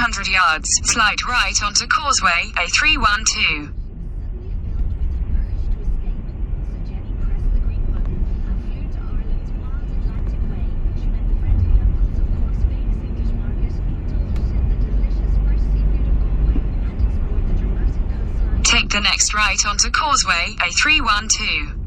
300 yards, slide right onto causeway A312. Take the next right onto causeway A312.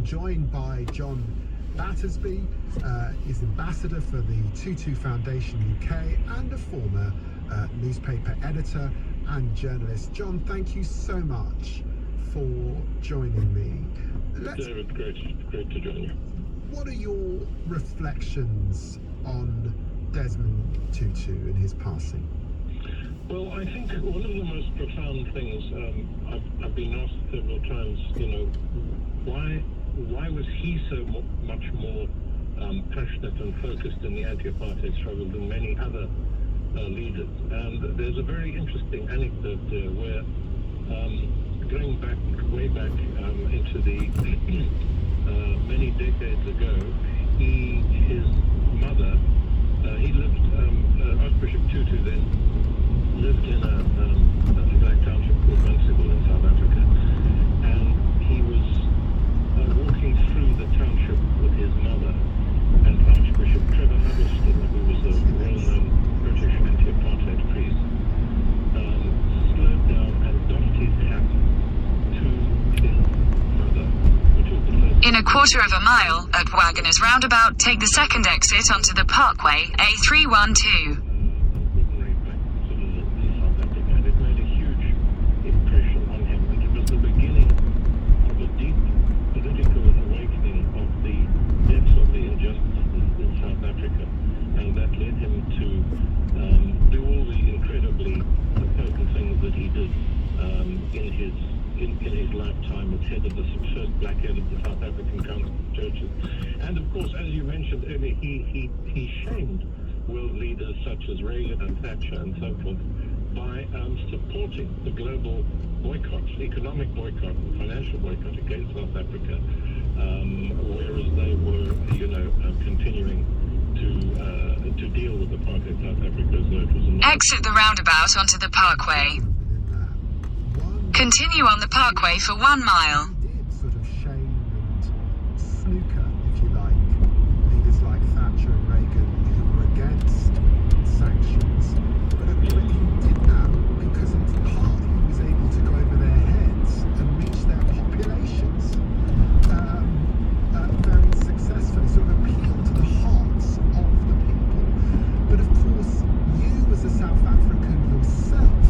Joined by John Battersby, is ambassador for the Tutu Foundation UK and a former newspaper editor and journalist. John, thank you so much for joining me. David, great to join you. What are your reflections on Desmond Tutu and his passing? Well, I think one of the most profound things, I've been asked several times, why was he so much more passionate and focused in the anti-apartheid struggle than many other leaders? And there's a very interesting anecdote there where, going way back into the many decades ago, his mother, he lived, Archbishop Tutu then lived in a black township called Munsibel in South Africa, and he was walking through the township with his mother, and Archbishop Trevor Huddleston, who was a well-known British anti-apartheid priest, slowed down and doffed his hat to his mother, which was the first. In a quarter of a mile, at Wagoners Roundabout, take the second exit onto the Parkway A312. Head of the first black head of the South African Council of Churches. And of course, as you mentioned earlier, he shamed world leaders such as Reagan and Thatcher and so forth by supporting the global boycotts, economic boycott and financial boycott against South Africa, whereas they were, continuing to deal with apartheid South Africa as though it was Exit the roundabout onto the Parkway. Continue on the Parkway for 1 mile. He did sort of shame and snooker, if you like, leaders like Thatcher and Reagan who were against sanctions. But he did that because in part he was able to go over their heads and reach their populations very successfully, sort of appeal to the hearts of the people. But of course, you as a South African yourself,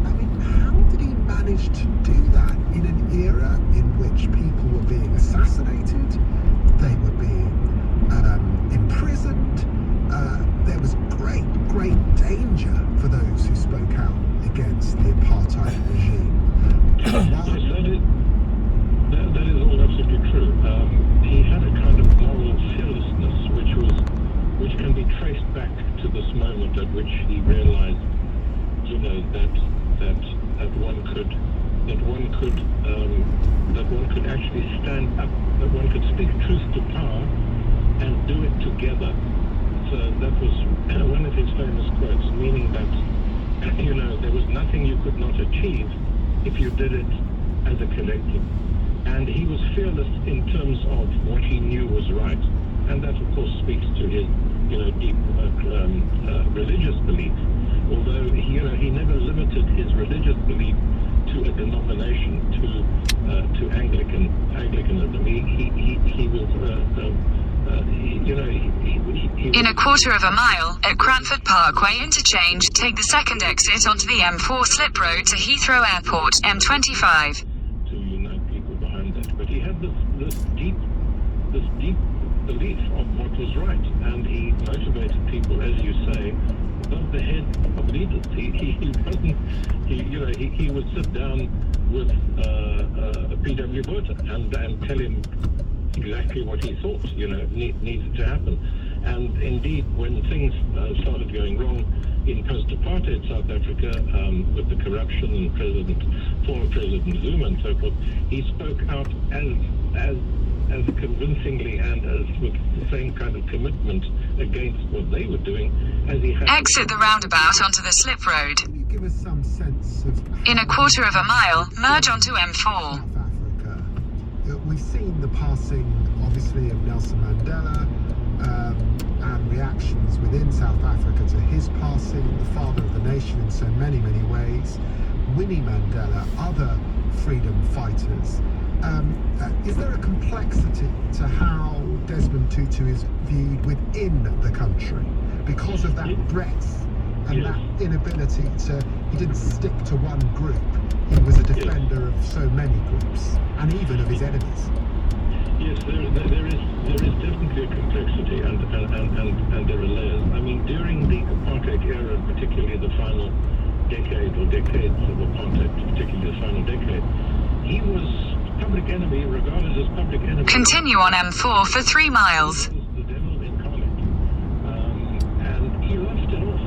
I mean, how did he manage to do that in an era together. So that was one of his famous quotes, meaning that, there was nothing you could not achieve if you did it as a collective. And he was fearless in terms of what he knew was right. And that, of course, speaks to his, deep religious belief. Although, he never limited his religious belief to a denomination, to Anglicanism. He was, In a quarter of a mile, at Cranford Parkway interchange, take the second exit onto the M4 slip road to Heathrow Airport, M25. To unite people behind that. But he had this deep belief of what was right, and he motivated people, as you say, above the head of leaders. He would sit down with P.W. Botha and tell him exactly what he thought, needed to happen. And indeed, when things started going wrong in post-apartheid South Africa, with the corruption and former President Zuma and so forth, he spoke out as convincingly and as with the same kind of commitment against what they were doing as he had. Exit the roundabout onto the slip road. Can you give us some sense of In a quarter of a mile, merge onto M4. South Africa? We've seen the passing, obviously, of Nelson Mandela, and reactions within South Africa to his passing, the father of the nation in so many, many ways. Winnie Mandela, other freedom fighters. Is there a complexity to how Desmond Tutu is viewed within the country because of that breadth and that inability he didn't stick to one group, he was a defender of so many groups and even of his enemies? Yes, there is definitely a complexity and there are layers. I mean, during the apartheid era, particularly the final decade or decades of apartheid, particularly the final decade, he was public enemy, regarded as public enemy. Continue on M4 for 3 miles. He was the devil incarnate. And he laughed it off.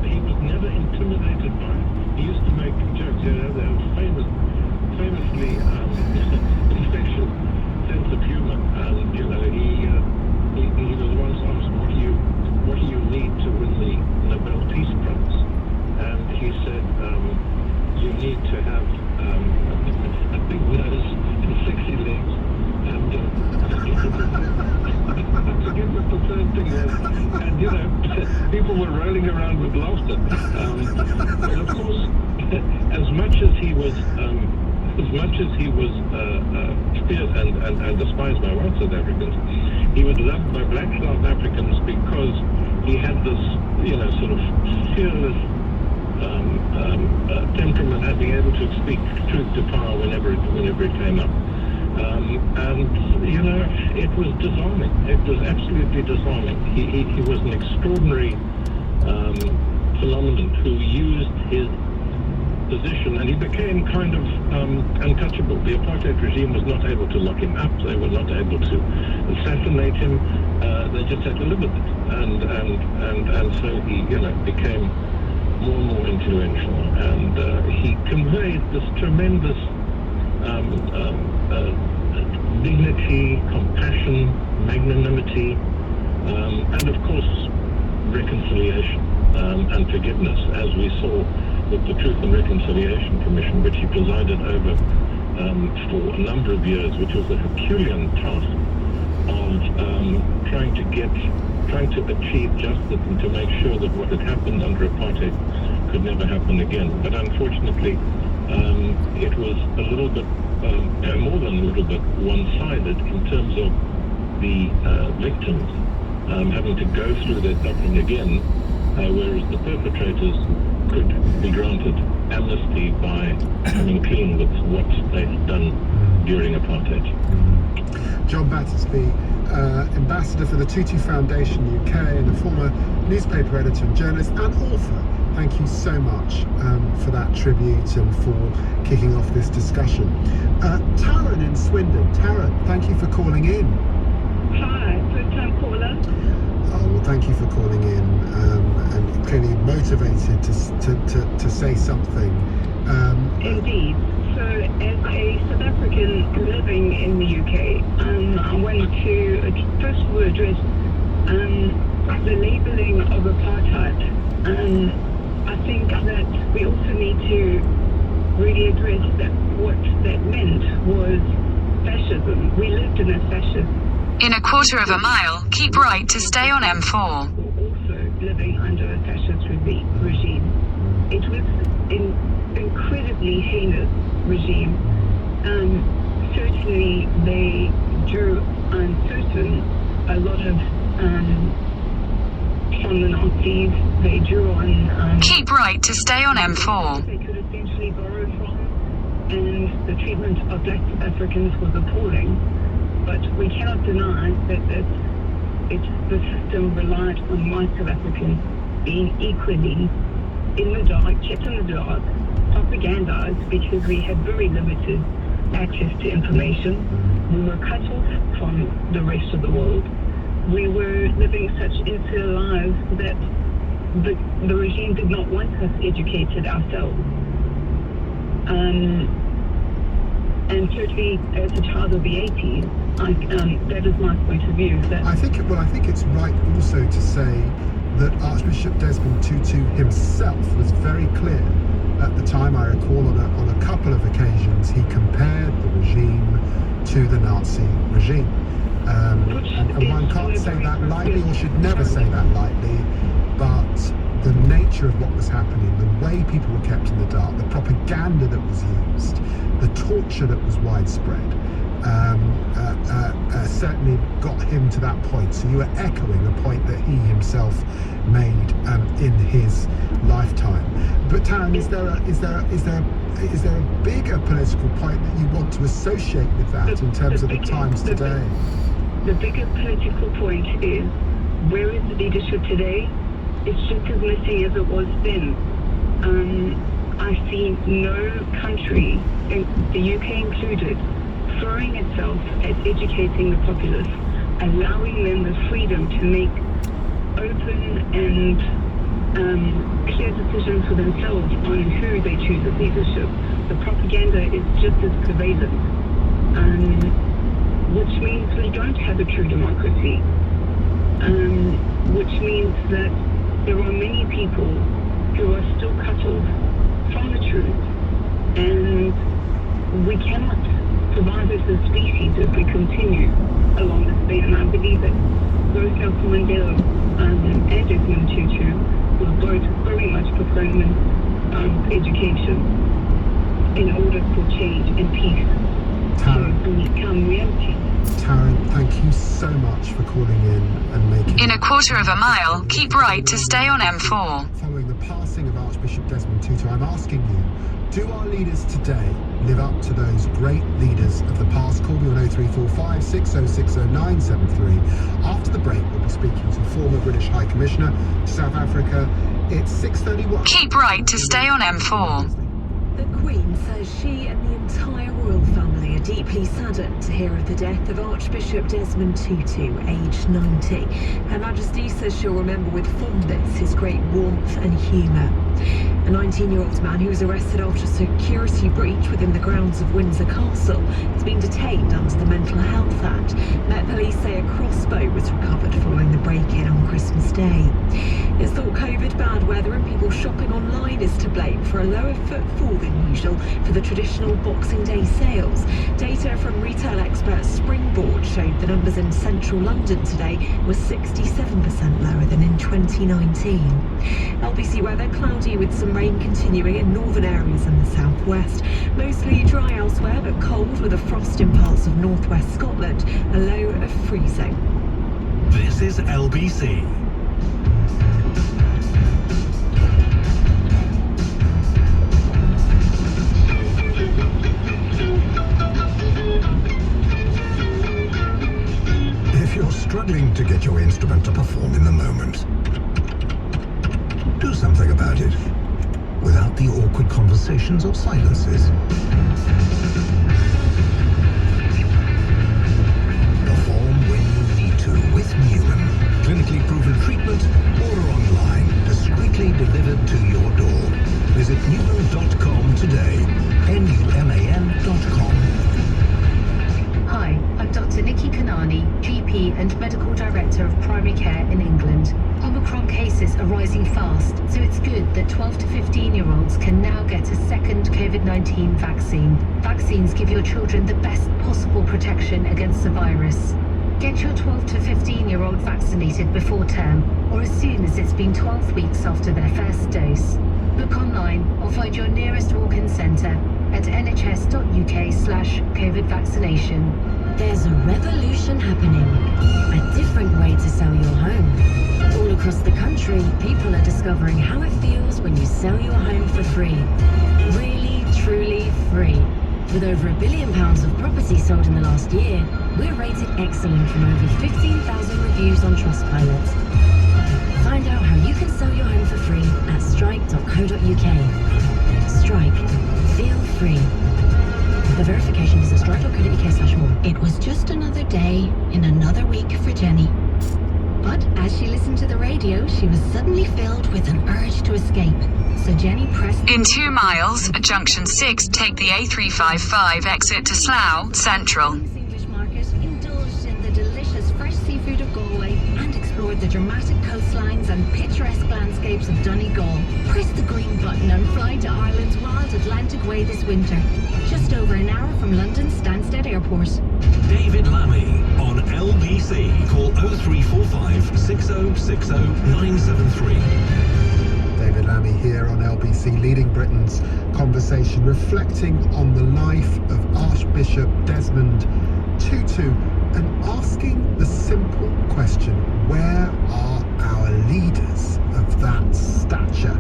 He was never intimidated by it. He used to make jokes. There was famously infectious sense of humor. And he was once asked, what do you need to win the Nobel Peace Prize? And he said, you need to have a big nose and sexy legs, and I forget what the third thing was. And people were rolling around with laughter. But of course, as much as he was feared and despised by white South Africans, he was loved by black South Africans because he had this, sort of fearless temperament at being able to speak truth to power whenever it came up. It was disarming. It was absolutely disarming. He was an extraordinary phenomenon who used his position, and he became kind of untouchable. The apartheid regime was not able to lock him up. They were not able to assassinate him. They just had to live with it, and so he became more and more influential, and he conveyed this tremendous dignity, compassion, magnanimity, and of course reconciliation and forgiveness, as we saw with the Truth and Reconciliation Commission, which he presided over for a number of years, which was a Herculean task of trying to achieve justice and to make sure that what had happened under apartheid could never happen again. But unfortunately, it was a little bit, more than a little bit, one-sided in terms of the victims having to go through their suffering again, whereas the perpetrators could be granted amnesty by coming clean with what they've done during apartheid. John Battersby, Ambassador for the Tutu Foundation UK and a former newspaper editor and journalist and author. Thank you so much for that tribute and for kicking off this discussion. Taryn in Swindon. Taryn, thank you for calling in. Hi, first time caller. Oh, well, thank you for calling in and clearly motivated to say something. Indeed. So, as a South African living in the UK, I wanted to first of all address the labeling of apartheid, I think that we also need to really address that what that meant was fascism. We lived in a fascist. In a quarter of a mile, keep right to stay on M4. Were also living under a fascist regime. It was an incredibly heinous regime. Certainly, they drew uncertain a lot of from the Nazis. They drew on. Keep right to stay on M4. They could essentially borrow from, and the treatment of Black Africans was appalling. But we cannot deny that the system relied on white South Africans being equally in the dark, kept in the dark, propagandized because we had very limited access to information. We were cut off from the rest of the world. We were living such insular lives that the regime did not want us educated ourselves. And certainly, as a child of the 80s, that is my point of view. That I think it's right also to say that Archbishop Desmond Tutu himself was very clear at the time. I recall on a couple of occasions he compared the regime to the Nazi regime. And one can't say that lightly, or should never say that lightly, but the nature of what was happening, the way people were kept in the dark, the propaganda that was used, the torture that was widespread, certainly got him to that point. So you are echoing a point that he himself made in his lifetime. But Taryn, is there a bigger political point that you want to associate with that in terms of the times today? The bigger political point is, where is the leadership today? It's just as missing as it was then. I see no country, the UK included, throwing itself at educating the populace, allowing them the freedom to make open and clear decisions for themselves on who they choose as leadership. The propaganda is just as prevalent, which means we don't have a true democracy, which means that there are many people who are still cut off from the truth, and we cannot survive as a species if we continue along this way. And I believe that both Nelson Mandela and Desmond Tutu were both very much proponents of education in order for change and peace to become reality. Taryn, thank you so much for calling in and making... In a quarter of a mile, keep right to stay on M4. Following the passing of Archbishop Desmond Tutu, I'm asking you, do our leaders today live up to those great leaders of the past? Call me on 0345 6060 973. After the break, we'll be speaking to former British High Commissioner to South Africa. It's 6:31. Keep right to stay on M4. The Queen says she and the entire royal family are deeply saddened to hear of the death of Archbishop Desmond Tutu, aged 90. Her Majesty says she'll remember with fondness his great warmth and humour. A 19-year-old man who was arrested after a security breach within the grounds of Windsor Castle has been detained under the Mental Health Act. Met Police say a crossbow was recovered following the break-in on Christmas Day. It's thought COVID, bad weather and people shopping online is to blame for a lower footfall than usual for the traditional Boxing Day sales. Data from retail expert Springboard showed the numbers in central London today were 67% lower than in 2019. LBC weather, cloudy with some rain continuing in northern areas in the southwest. Mostly dry elsewhere, but cold with a frost in parts of northwest Scotland, a low of freezing. This is LBC. If you're struggling to get your instrument to perform in the moment, do something about it without the awkward conversations or silences. Perform when you need to with Newman. Clinically proven treatment, order online, discreetly delivered to your door. Visit newman.com today. NUMAN.com. Hi, I'm Dr. Nikki Kanani, GP and medical Director of Primary Care in England. Omicron cases are rising fast, so it's good that 12 to 15-year-olds can now get a second COVID-19 vaccine. Vaccines give your children the best possible protection against the virus. Get your 12 to 15-year-old vaccinated before term, or as soon as it's been 12 weeks after their first dose. Book online or find your nearest walk-in centre at nhs.uk/COVID vaccination. There's a revolution happening. A different way to sell your home. All across the country, people are discovering how it feels when you sell your home for free. Really, truly free. With over £1 billion of property sold in the last year, we're rated excellent from over 15,000 reviews on Trustpilot. Find out how you can sell your home for free at strike.co.uk. Strike. Feel free. The verification is at strike.co.uk/more. It was just another day in another week for Jenny. But as she listened to the radio, she was suddenly filled with an urge to escape. So Jenny pressed... In 2 miles, at junction 6, take the A355 exit to Slough Central. English market, indulged in the delicious fresh seafood of Galway and explored the dramatic coastlines and picturesque landscapes of Donegal. Press the green button and fly to Ireland's wild Atlantic Way this winter. Just over an hour from London's Stansted Airport. David Lammy on LBC. Call 0345 6060 973. David Lammy here on LBC, leading Britain's conversation, reflecting on the life of Archbishop Desmond Tutu and asking the simple question, where are our leaders of that stature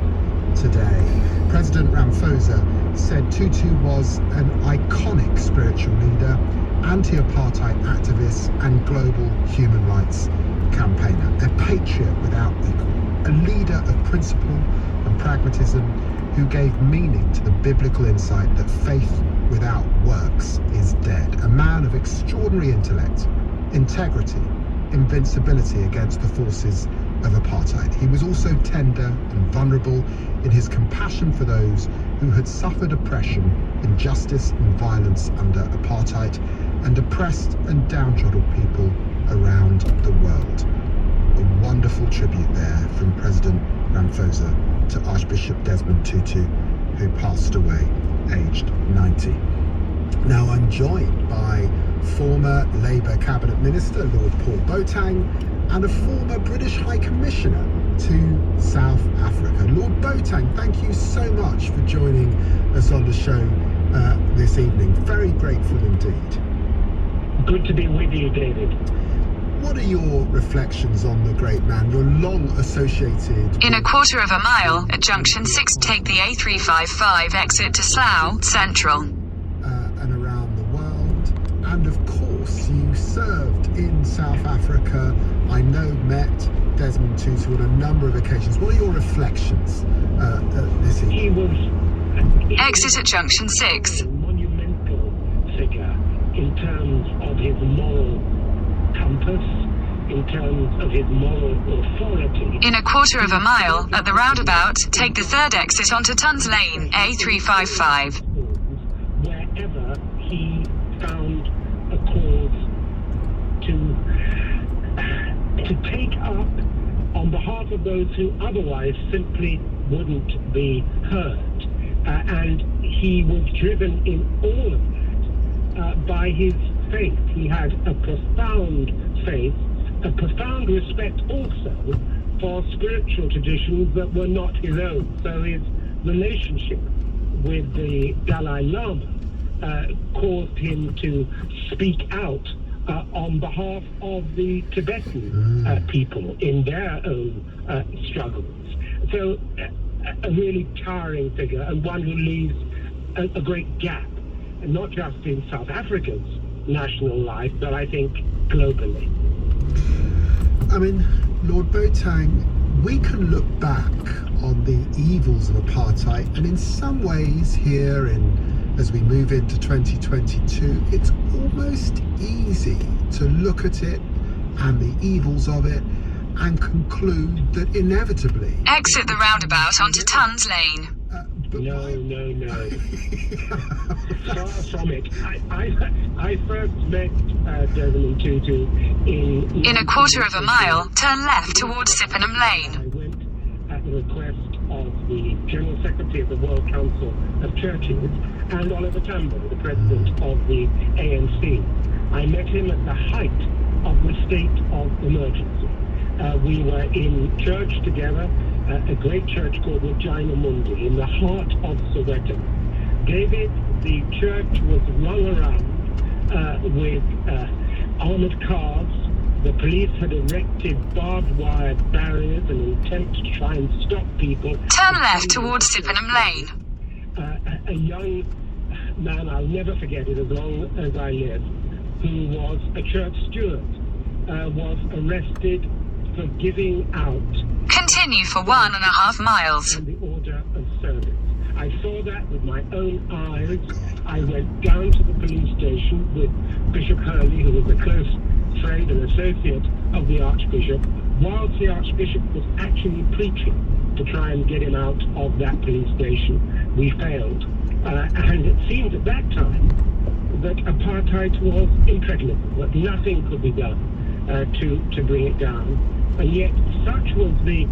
today? President Ramaphosa said Tutu was an iconic spiritual leader, anti-apartheid activist and global human rights campaigner, a patriot without equal, a leader of principle and pragmatism who gave meaning to the biblical insight that faith without works is dead, a man of extraordinary intellect, integrity, invincibility against the forces of apartheid. He was also tender and vulnerable in his compassion for those who had suffered oppression, injustice and violence under apartheid, and oppressed and downtrodden people around the world. A wonderful tribute there from President Ramaphosa to Archbishop Desmond Tutu, who passed away aged 90. Now I'm joined by former Labour Cabinet Minister Lord Paul Boateng and a former British High Commissioner to South Africa. Lord Boateng, thank you so much for joining us on the show this evening. Very grateful indeed. Good to be with you, David. What are your reflections on the great man? You're long associated... In a quarter of a mile, at junction 6, take the A355 exit to Slough Central. And around the world. And of course, you served in South Africa. I know met Desmond Tutu on a number of occasions. What are your reflections this evening? He was Exit at junction 6. a monumental figure in terms of his moral compass, in terms of his moral authority. In a quarter of a mile, at the roundabout, take the 3rd exit onto Tons Lane, A355. Wherever he found a cause to take up on behalf of those who otherwise simply wouldn't be heard. And he was driven in all of that by his faith. He had a profound faith, a profound respect also for spiritual traditions that were not his own. So his relationship with the Dalai Lama caused him to speak out on behalf of the Tibetan people in their own struggles. So a really towering figure, and one who leaves a great gap, and not just in South Africa's national life, but I think globally. I mean, Lord Boateng, we can look back on the evils of apartheid, and in some ways here as we move into 2022, it's almost easy to look at it and the evils of it and conclude that inevitably... Exit the roundabout onto Tons Lane. But No. Far from it. I first met Desmond Tutu In a quarter of a mile, turn left towards Sippenham Lane. I went at the request of the General Secretary of the World Council of Churches and Oliver Tambo, the President of the ANC. I met him at the height of the state of emergency. We were in church together, a great church called Regina Mundi, in the heart of Soweto. David, the church was rung around with armoured cars. The police had erected barbed wire barriers in an attempt to try and stop people. Turn left towards Sippenham Lane. A young man, I'll never forget it as long as I live, who was a church steward, was arrested for giving out Continue for 1.5 miles. and the order of service. I saw that with my own eyes. I went down to the police station with Bishop Hurley, who was a close friend and associate of the Archbishop, whilst the Archbishop was actually preaching to try and get him out of that police station. We failed. And it seemed at that time that apartheid was impregnable, that nothing could be done to bring it down. And yet such was the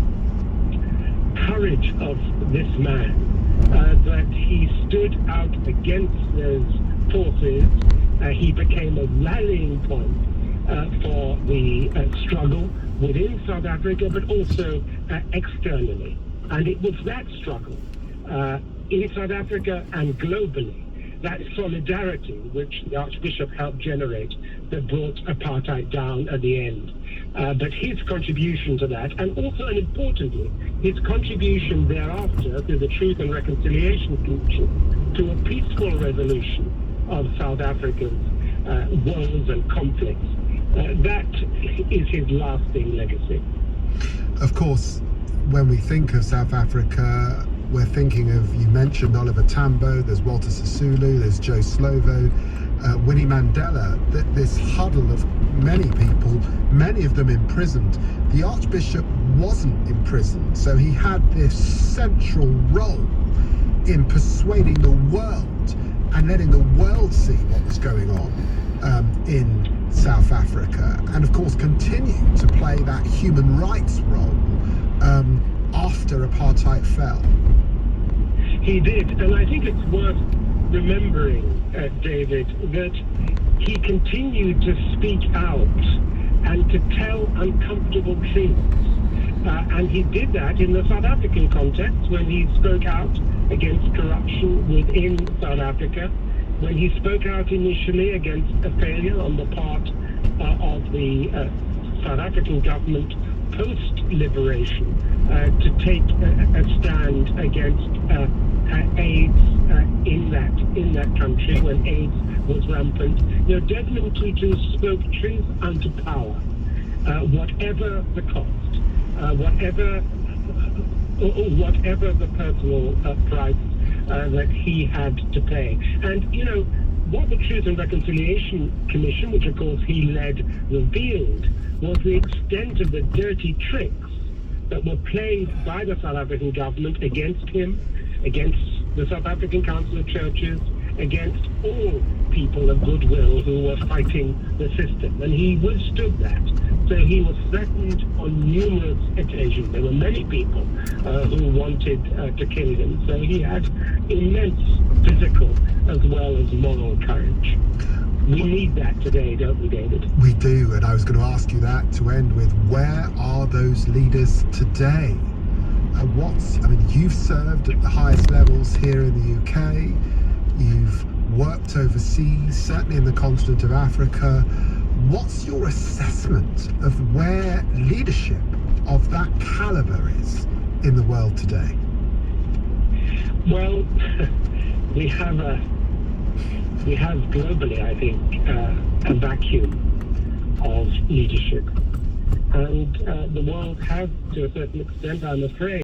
courage of this man that he stood out against those forces. He became a rallying point for the struggle within South Africa, but also externally. And it was that struggle in South Africa and globally, that solidarity which the Archbishop helped generate, that brought apartheid down at the end. But his contribution to that, and also and importantly, his contribution thereafter to the Truth and Reconciliation Commission, to a peaceful resolution of South Africa's woes and conflicts. That is his lasting legacy. Of course, when we think of South Africa, we're thinking of, you mentioned Oliver Tambo, there's Walter Sisulu, there's Joe Slovo, Winnie Mandela, this huddle of many people, many of them imprisoned. The Archbishop wasn't imprisoned, so he had this central role in persuading the world and letting the world see what was going on in South Africa, and of course continued to play that human rights role after apartheid fell. He did, and I think it's worth remembering, David, that he continued to speak out and to tell uncomfortable truths. And he did that in the South African context when he spoke out against corruption within South Africa, when he spoke out initially against a failure on the part of the South African government post-liberation to take a stand against AIDS in that country when AIDS was rampant. You know, Desmond Tutu spoke truth unto power, whatever the cost, whatever the personal price that he had to pay. And you know what the Truth and Reconciliation Commission, which of course he led, revealed was the extent of the dirty tricks that were played by the South African government against him, against the South African Council of Churches, against all people of goodwill who were fighting the system. And he withstood that. So he was threatened on numerous occasions. There were many people who wanted to kill him. So he had immense physical as well as moral courage. We need that today, don't we, David? We do, and I was going to ask you that to end with. Where are those leaders today? You've served at the highest levels here in the UK. You've worked overseas, certainly in the continent of Africa. What's your assessment of where leadership of that caliber is in the world today? Well, we have globally, I think, a vacuum of leadership. And the world has, to a certain extent, I'm afraid,